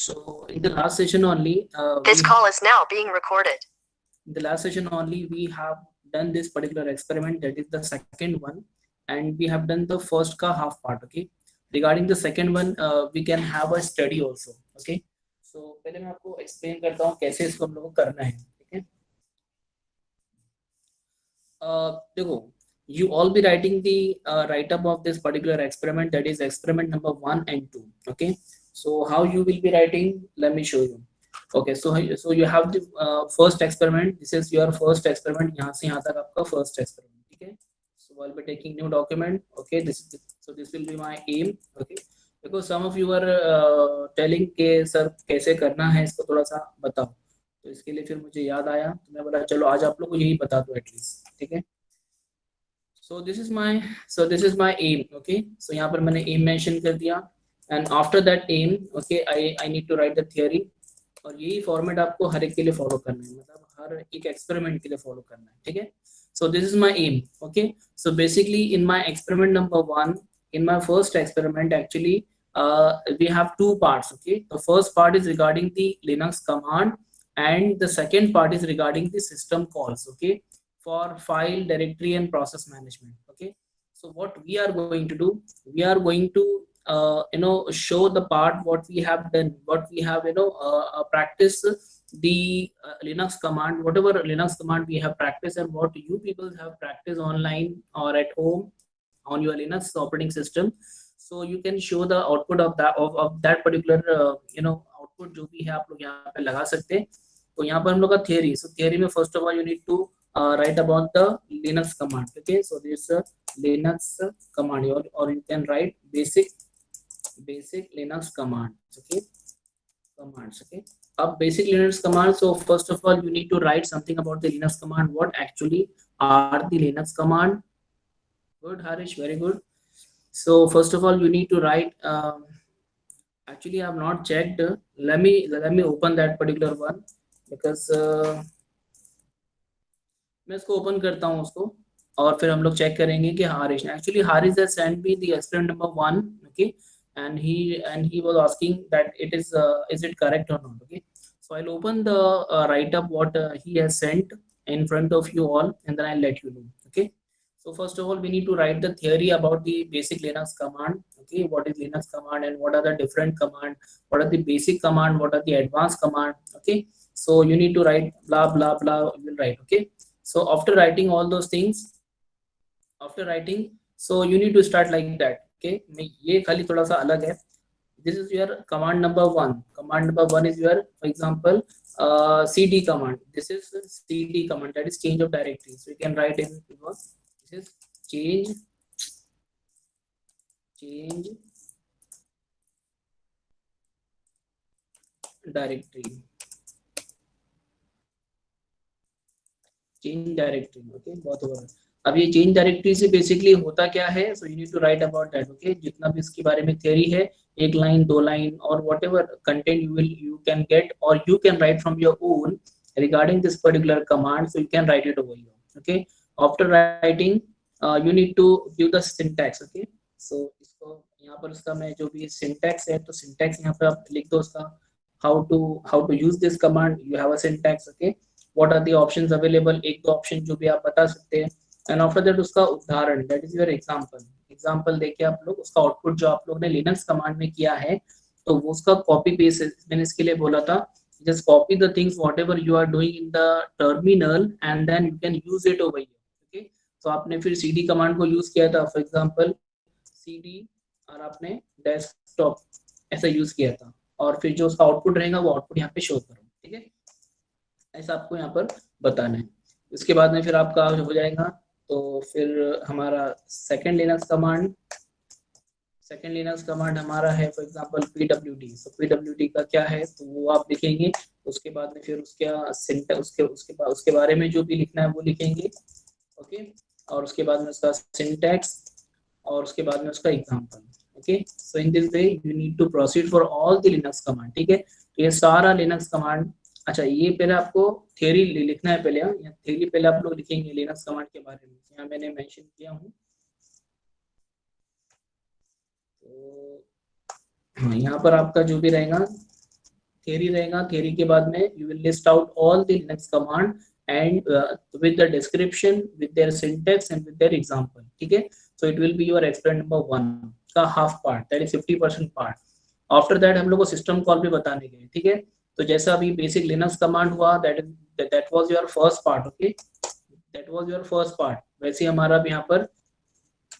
So in the last session only, This call is now being recorded. in the last session only we have done this particular experiment, that is the second one, and we have done the first ka half part. Okay, regarding the second one, we can have a study also. Okay, so पहले मैं आपको explain करता हूँ कैसे इसको हम लोग को करना है. ठीक है, देखो, you all be writing the write up of this particular experiment, that is experiment number 1 and 2. Okay, so how you will be writing, let me show you. Okay, so you have the first experiment. This is your first experiment. यहाँ से यहाँ तक आपका first experiment. ठीक है, so I'll be taking new document. Okay, this will be my aim. Okay, because some of you are telling के sir कैसे करना है इसको थोड़ा सा बताओ, तो इसके लिए फिर मुझे याद आया, तो मैं बोला चलो आज आप लोग को यही बता दो एटलीस्ट. ठीक है, so this is my aim. Okay, so यहाँ पर मैंने aim mention कर दिया, and after that aim, okay, I need to write the theory. और यही फॉर्मेट आपको हर एक के लिए फॉलो करना है, मतलब हर एक एक्सपेरिमेंट के लिए फॉलो करना है. ठीक है, so this is my aim. Okay, so basically in my experiment number 1, in my first experiment actually we have two parts. Okay, the first part is regarding the Linux command, and the second part is regarding the system calls. Okay, for file, directory and process management. Okay, so what we are going to do, we are going to show the part what we have done, what we have practice the Linux command, whatever Linux command we have practiced, and what you people have practiced online or at home on your Linux operating system. So you can show the output of that particular output जो भी है आप लोग यहाँ पे लगा सकते हैं. तो यहाँ पर हम लोग का theory, so theory में first of all you need to write about the Linux command. Okay, so this is a Linux command, or you can write basic Linux commands. Okay, commands. Okay, अब basic Linux commands. So first of all you need to write something about the Linux command, what actually are the Linux command. Good, Harish, very good. So first of all you need to write actually I have not checked. Let me open that particular one, because मैं इसको open करता हूँ उसको, और फिर हम लोग check करेंगे कि हारिश ने actually Harish has sent me the experiment number 1. Okay, and he was asking that it is it correct or not. Okay, so I'll open the write up what he has sent in front of you all, and then I'll let you know. Okay, so first of all we need to write the theory about the basic Linux command. Okay, what is Linux command and what are the different command, what are the basic command, what are the advanced command. Okay, so you need to write blah blah blah, you will write. Okay, so after writing all those things, so you need to start like that. Okay, ये खाली थोड़ा सा अलग है. This is your command number 1. Command number 1 is your, for example, cd command. This is cd command, that is change of directory. So you can write in this is change directory. Change directory. Okay, बहुत होगा. अब ये change directory से basically होता क्या है, so you need to write about that. Okay, जितना भी इसके बारे में थ्योरी है, एक लाइन दो लाइन और whatever content you can get, or you can write from your own regarding this particular command, so you can write it over here. Okay, after writing you need to give the syntax. Okay, so इसको यहाँ पर उसका मैं जो भी syntax है, तो syntax यहाँ पे आप लिख दो उसका, how to use this command, you have a syntax. Okay, what are the options available, एक दो ऑप्शन जो भी आप बता सकते हैं, एंड आफ्टर दैट उसका उदाहरण, दैट इज योर एग्जांपल देखिए आप लोग उसका आउटपुट जो आप लोग ने लिनक्स कमांड में किया है, तो वो उसका कॉपी पेस्ट. मैंने इसके लिए बोला था just copy the things whatever you are doing in the terminal and then you can use it over here. Okay, so आपने फिर cd कमांड को यूज किया था, फॉर एग्जांपल cd और आपने डेस्कटॉप ऐसा यूज किया था, और फिर जो उसका आउटपुट रहेगा वो आउटपुट यहाँ पे शो करो. ठीक है, ऐसा आपको यहाँ पर बताना है. उसके बाद में फिर आपका हो जाएगा, तो फिर हमारा सेकंड लिनक्स कमांड हमारा है for example pwd. So pwd का क्या है, तो वो आप लिखेंगे. उसके बाद में फिर उसके बारे में जो भी लिखना है वो लिखेंगे. ओके, और उसके बाद में उसका सिंटैक्स, और उसके बाद में उसका example. Okay, so in this way you need to proceed for all the Linux command. ठीक है, तो ये सारा लिनक्स कमांड. अच्छा, ये पहले आपको थ्योरी लिखना है पहले. यहाँ थ्योरी पहले आप लोग लिखेंगे लिनक्स कमांड के बारे में, यहाँ मैंने मेंशन किया हूँ. तो हाँ, यहाँ पर आपका जो भी रहेगा theory रहेगा, theory के बाद में you will list out all the Linux command and with the description, with their syntax and with their example, ठीक है. So it will be your experiment number 1 का half part, that is 50% part. After that हम लोग को system call भी बताने गए, ठीक है. तो जैसा अभी basic Linux command हुआ, that was your first part, okay, that was your first part. वैसे हमारा भी यहाँ पर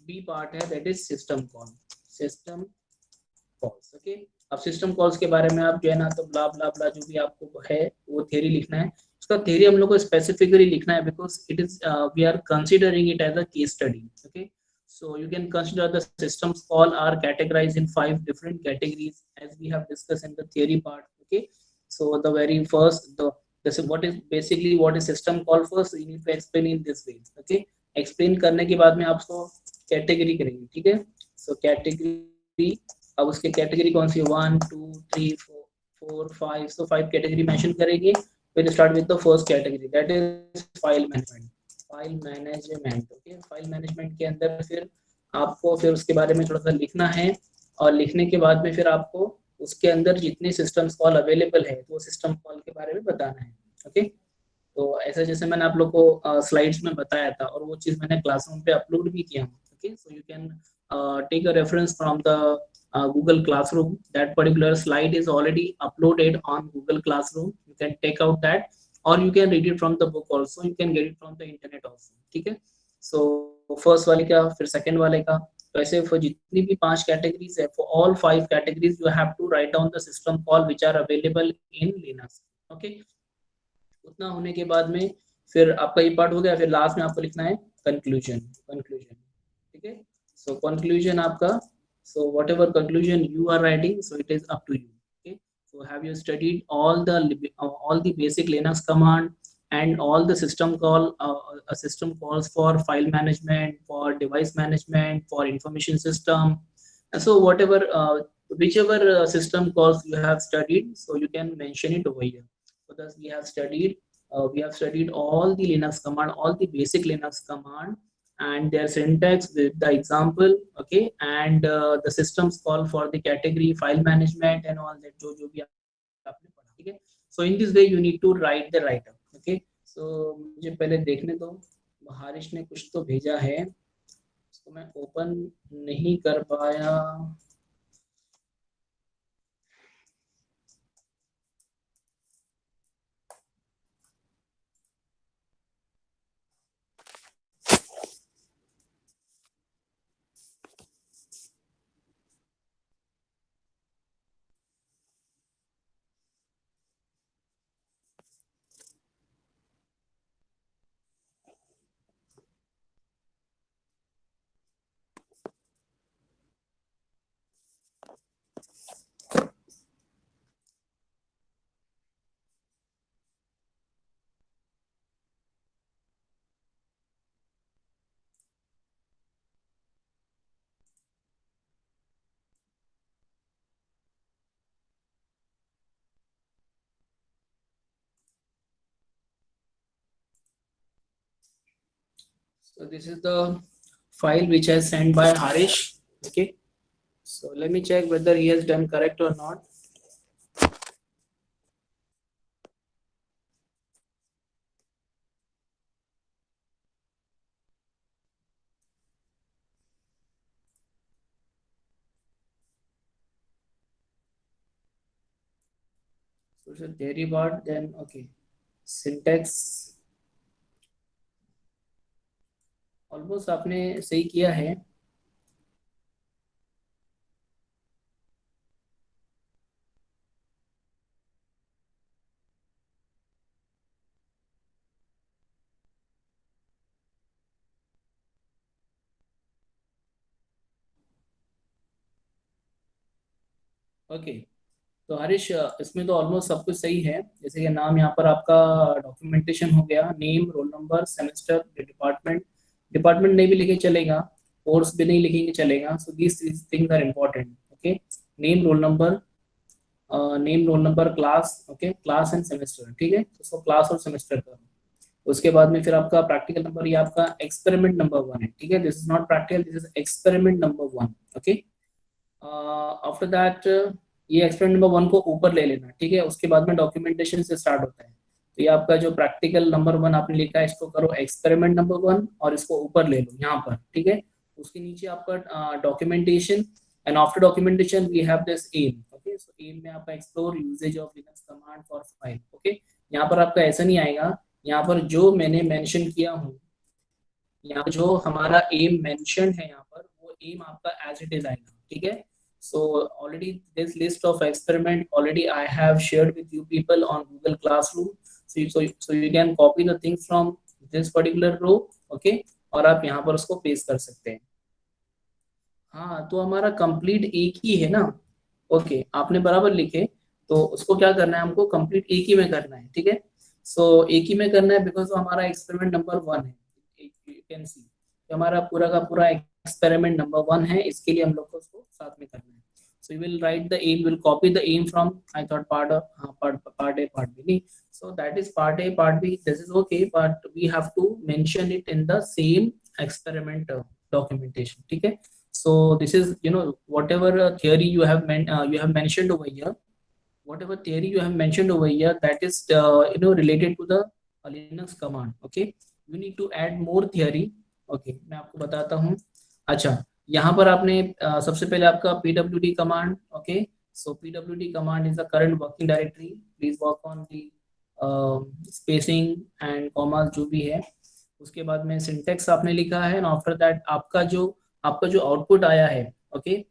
B part है, that is system call, system calls, okay. अब सिस्टम कॉल्स के बारे में आप जो है ना तो ब्ला ब्ला ब्ला जो भी आपको है वो थ्योरी लिखना है. उसका थ्योरी हम लोग को स्पेसिफिकली लिखना है because it is we are considering it as a case study, okay. So you can consider the systems call are categorized in 5 different categories as we have discussed in the theory part, okay. So the very first, this is what is basically what is system call. First you need to explain in this way, okay. explain करने के बाद में आपको category करेंगे, ठीक है. So category, अब उसके कैटेगरी कौन सी, 1 2 3 4 5, so 5 कैटेगरी मेंशन करेंगे. फिर start with the first category, that is file management. File management, okay. File management के अंदर फिर आपको फिर उसके बारे में थोड़ा सा लिखना है और लिखने के बाद में फिर आपको उसके अंदर जितने सिस्टम्स कॉल अवेलेबल है तो सिस्टम कॉल के बारे में बताना है, ओके. तो ऐसा जैसे मैंने आप लोग को स्लाइड्स में बताया था और वो चीज़ मैंने क्लासरूम पे अपलोड भी किया हूँ, okay. So you can take a reference from the Google Classroom. That particular slide is already uploaded on Google Classroom. You can take out that or you can read it from the book also. You can get it from the internet also, ठीक है. So first वाले का, फिर second वाले का, तो ऐसे for जितनी भी 5 categories है, for all 5 categories you have to write down the system call which are available in Linux, okay. उतना होने के बाद में फिर आपका ये पार्ट हो गया. फिर लास्ट में आपको लिखना है conclusion, ठीक है. So conclusion आपका, so whatever conclusion you are writing, so it is up to you, okay. So have you studied all the basic Linux command and all the system calls for file management, for device management, for information system, and so whatever whichever system calls you have studied, so you can mention it over here. So thus we have studied all the Linux command, all the basic Linux command and their syntax with the example, okay, and the systems call for the category, file management and all that जो भी आपने पढ़ा, ठीक है. So in this way you need to write the write up, okay. So मुझे पहले देखने दो, हारिश ने कुछ तो भेजा है, उसको मैं ओपन नहीं कर पाया. So this is the file which has sent by Harish, okay. So let me check whether he has done correct or not. So it's a theory part, then okay, syntax almost आपने सही किया है. Okay. तो हरीश इसमें तो almost सब कुछ सही है. जैसे कि नाम यहाँ पर आपका डॉक्यूमेंटेशन हो गया, name, roll number, semester, department नहीं भी लिखे चलेगा, कोर्स भी नहीं लिखेंगे चलेगा. So these things are important, okay. Name, roll number, class, okay, class and semester, ठीक है. तो उसको क्लास और सेमेस्टर करो. उसके बाद में फिर आपका प्रैक्टिकल नंबर, ये आपका एक्सपेरिमेंट नंबर 1 है, ठीक है. This is not practical, this is experiment number 1, okay. After that ये एक्सपेरिमेंट नंबर 1 को ऊपर ले लेना, ठीक है। उसके बाद में डॉक्यूमेंटेशन से स्टार्ट होता है। तो ये आपका जो प्रैक्टिकल नंबर 1 आपने लिखा है, इसको करो एक्सपेरिमेंट नंबर 1 और इसको ऊपर ले लो यहाँ पर, ठीक है। उसके नीचे आपका documentation, and after documentation we have this aim, okay. So aim में आपका explore usages of Linux command for file, okay. यहाँ पर आपका ऐसा नहीं आएगा, यहाँ पर जो मैंने मेंशन किया हूँ, यहाँ पर जो हमारा एम मेंशन है यहाँ पर, वो एम आपका एज इट इज आएगा, ठीक है। So already this list of experiment already I have shared with you people on Google Classroom. So you can copy the things from this particular row, okay, और आप यहाँ पर उसको paste कर सकते हैं। हाँ, तो हमारा कंप्लीट एक ही है ना, ओके, आपने बराबर लिखे। तो उसको क्या करना है, हमको कंप्लीट एक ही में करना है, ठीक है। सो एक ही में करना है बिकॉज हमारा एक्सपेरिमेंट नंबर 1 है, यू कैन सी हमारा पूरा का पूरा एक्सपेरिमेंट नंबर 1 है, इसके लिए हम लोग को उसको साथ में करना है। So you will write the aim, will copy the aim from, I thought part of part A, part B. So that is part A, part B. This is okay, but we have to mention it in the same experiment documentation. Okay. So this is, whatever theory you have mentioned over here, whatever theory you have mentioned over here, that is related to the Linux command. Okay. You need to add more theory. Okay. मैं आपको बताता हूँ। अच्छा, यहाँ पर आपने सबसे पहले आपका pwd command, okay. So pwd command is the current working directory, please work on the spacing and commas जो भी है। उसके बाद में सिंटेक्स आपने लिखा है, एंड आफ्टर दैट आपका जो आउटपुट आया है, ओके,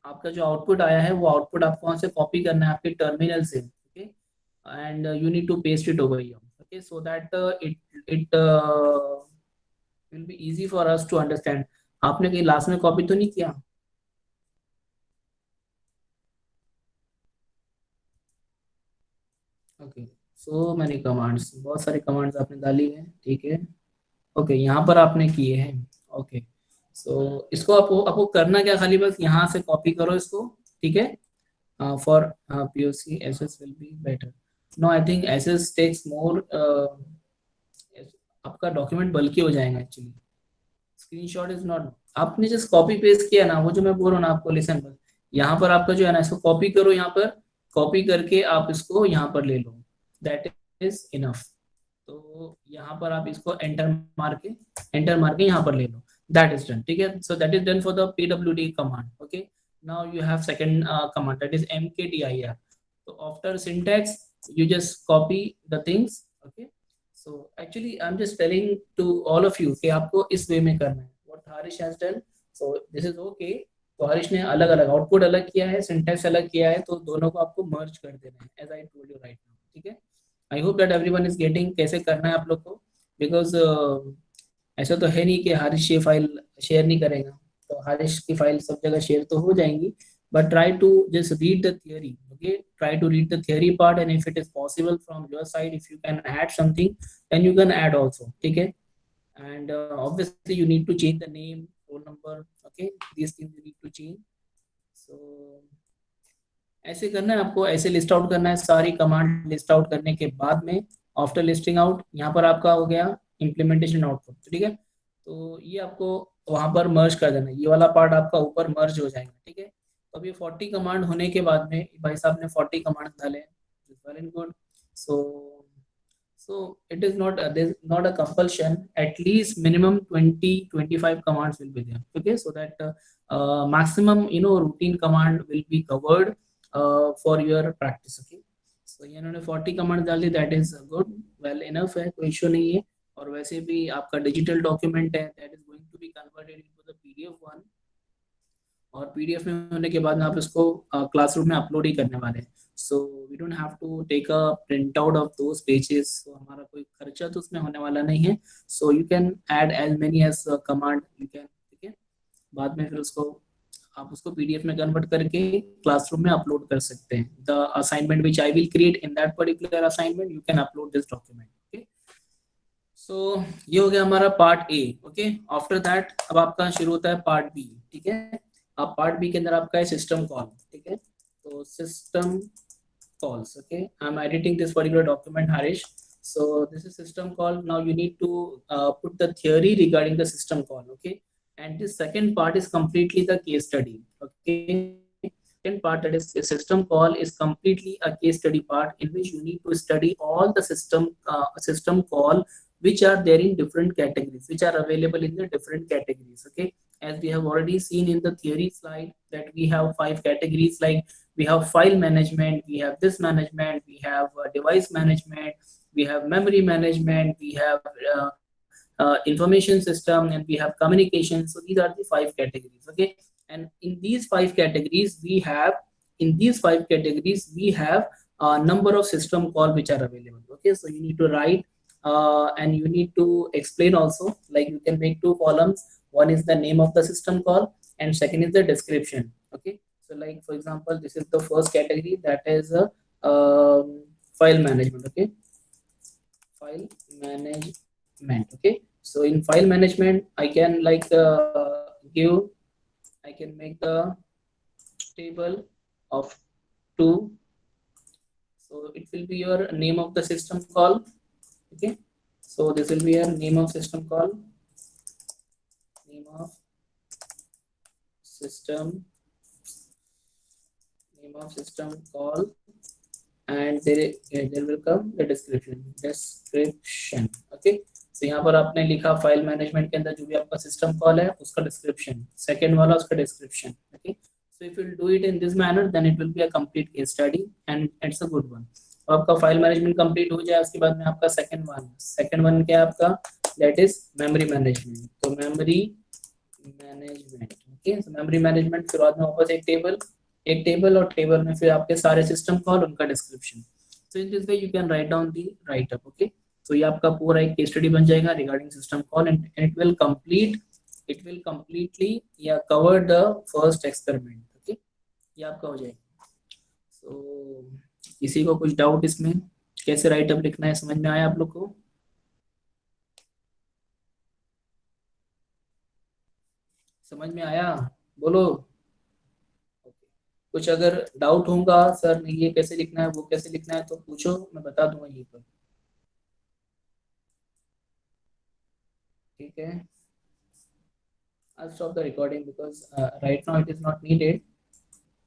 आपका जो आउटपुट आया है वो आउटपुट आपको वहां से कॉपी करना है आपके टर्मिनल से, okay, and you need to paste it over here, okay, so that it will be easy for us to understand. आपने कहीं लास्ट में कॉपी तो नहीं किया? ओके, सो मैनी कमांड्स, बहुत सारे कमांड्स आपने डाली है, ठीक है। ओके, यहाँ पर आपने किए हैं, ओके। सो इसको आपको करना क्या, खाली बस यहाँ से कॉपी करो इसको, ठीक है। For POC SS will be better. No, I think SS takes more, आपका डॉक्यूमेंट बल्कि हो जाएगा एक्चुअली। स्क्रीनशॉट इज नॉट, आपने जस्ट कॉपी पेस्ट किया ना, वो जो मैं बोल रहा हूँ ना आपको, लिसन पर, यहाँ पर आपका जो है ना, इसको कॉपी करो, यहाँ पर कॉपी करके आप इसको यहाँ पर ले लो, दैट इज इनफ। तो यहाँ पर आप इसको एंटर मार के यहाँ पर ले लो, दैट इज डन, ठीक है। So that is done for the pwd command, okay. Now you have second command, that is mkdir। तो after syntax you just copy the things, okay। So actually I'm just telling to all of you कि आपको इस वे में करना है, what Harish has done, so this is okay। तो हरीश ने अलग अलग आउटपुट अलग किया है, सिंटैक्स अलग किया है, तो दोनों को आपको मर्ज कर देना है, as I told you right now, ठीक है। I hope that everyone is getting कैसे करना है आप लोग को, because ऐसा तो है नहीं कि हरीश ये फाइल शेयर नहीं करेगा, तो हरीश की फाइल सब जगह शेयर तो हो जाएंगी, but try to just read the theory, okay, try to read the theory part, and if it is possible from your side, if you can add something, then you can add also, ठीक है। And obviously you need to change the name, roll number, okay, these things you need to change। So ऐसे करना है आपको, ऐसे list out करना है, सारी कमांड लिस्ट आउट करने के बाद में आफ्टर लिस्टिंग आउट, यहाँ पर आपका हो गया इम्प्लीमेंटेशन आउटपुट, ठीक है। तो ये आपको वहां पर मर्ज कर देना, ये वाला पार्ट आपका ऊपर मर्ज हो जाएगा, ठीक है। अब ये 40 कमांड होने के बाद में भाई साहब ने 40 कमांड डाले, well and good. So it is not there's not a compulsion, at least minimum 20-25 commands will be there, okay, so that maximum routine command will be covered for your practice, okay। So इन्होंने 40 command डाल दी, that is good, well enough है, कोई issue नहीं है। और वैसे भी आपका डिजिटल डॉक्यूमेंट है, that is going to be converted into the PDF one, और PDF में होने के बाद में आप इसको क्लासरूम में अपलोड ही करने वाले हैं। So we don't have to take a print out of those pages, तो हमारा कोई खर्चा तो उसमें होने वाला नहीं है। So you can add as many as command you can, ठीक है। बाद में फिर आप उसको PDF में कन्वर्ट करके क्लासरूम में अपलोड कर सकते हैं। The assignment which I will create in that particular assignment, you can upload this document, okay. So ये हो गया हमारा part A, okay. After that अब आपका शुरू होता है पार्ट B, ठीक है। अब पार्ट B के अंदर आपका है सिस्टम कॉल, ठीक है। तो system calls, okay, I am editing this particular document, Harish. So this is system call. Now you need to put the theory regarding the system call, okay, and the second part is completely the case study, okay। second part, that is a system call, is completely a case study part in which you need to study all the system call which are there in different categories, which are available in the different categories. Okay, as we have already seen in the theory slide that we have 5 categories, like we have file management, we have this management, we have device management, we have memory management, we have information system, and we have communication. So these are the 5 categories. Okay, and in these 5 categories we have a number of system call which are available. Okay, so you need to write and you need to explain also, like you can make 2 columns. One is the name of the system call and second is the description. Okay, so like for example, this is the first category, that is file management. Okay, file management. Okay, so in file management I can like I can make the table of 2. So it will be your name of the system call. Okay, so this will be your name of system call, name of system call, and there will come the description. Okay, so यहाँ पर आपने लिखा file management के अंदर जो भी आपका system call है उसका डिस्क्रिप्शन, सेकंड वाला उसका description. Okay, so if you do it in this manner then it will be a complete case study and it's a good one. तो आपका फाइल मैनेजमेंट कंप्लीट हो जाए, उसके बाद में आपका सेकंड वन क्या है आपका, दैट इज मेमोरी मैनेजमेंट. तो मेमोरी मैनेजमेंट. ओके, सो मेमोरी मैनेजमेंट फिर बाद में वापस एक टेबल और टेबल में फिर आपके सारे सिस्टम कॉल, उनका description. So in this way you can write down the right up. Okay, तो ये आपका पूरा एक केस स्टडी बन जाएगा regarding system call and it will completely cover the first experiment. Okay, ये आपका हो जाएगा. सो किसी को कुछ डाउट इसमें कैसे राइट अप लिखना है, समझ में आया आप लोग को? समझ में आया? बोलो. कुछ अगर डाउट होगा सर ये कैसे लिखना है वो कैसे लिखना है तो पूछो, मैं बता दूंगा यहीं पर. ठीक है, I'll stop the recording because right now it is not needed.